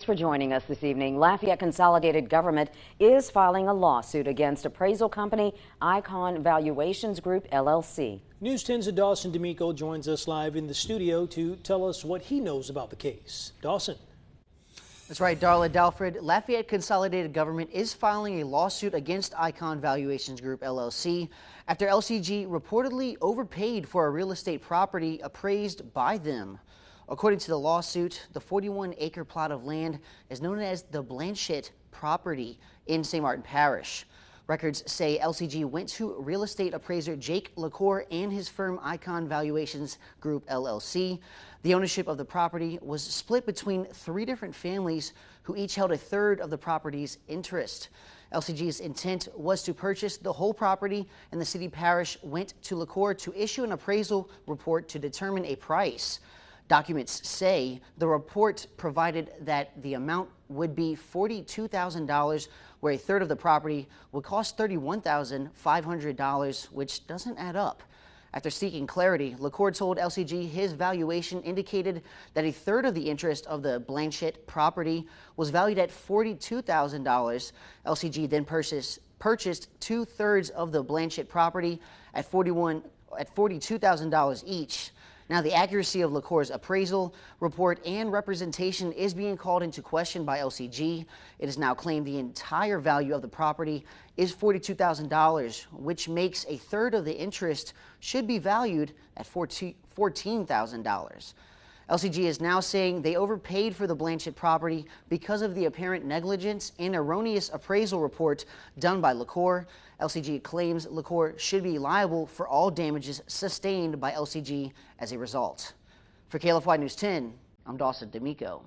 for joining us this evening. Lafayette Consolidated Government is filing a lawsuit against appraisal company Icon Valuations Group L.L.C. News 10's Dawson D'Amico joins us live in the studio to tell us what he knows about the case. Dawson. That's right, Darla Dalfred. Lafayette Consolidated Government is filing a lawsuit against Icon Valuations Group L.L.C. after LCG reportedly overpaid for a real estate property appraised by them. According to the lawsuit, the 41-acre plot of land is known as the Blanchette property in St. Martin Parish. Records say LCG went to real estate appraiser Jake LaCour and his firm Icon Valuations Group L.L.C. The ownership of the property was split between 3 different families who each held 1/3 of the property's interest. LCG's intent was to purchase the whole property, and the city parish went to LaCour to issue an appraisal report to determine a price. Documents say the report provided that the amount would be $42,000, where 1/3 of the property would cost $31,500, which doesn't add up. After seeking clarity, LaCour told LCG his valuation indicated that 1/3 of the interest of the Blanchette property was valued at $42,000. LCG then purchased 2/3 of the Blanchette property at $42,000 each. Now, the accuracy of LaCour's appraisal report and representation is being called into question by LCG. It is now claimed the entire value of the property is $42,000, which makes 1/3 of the interest should be valued at $14,000. LCG is now saying they overpaid for the Blanchette property because of the apparent negligence and erroneous appraisal report done by LaCour. LCG claims LaCour should be liable for all damages sustained by LCG as a result. For KLFY News 10, I'm Dawson D'Amico.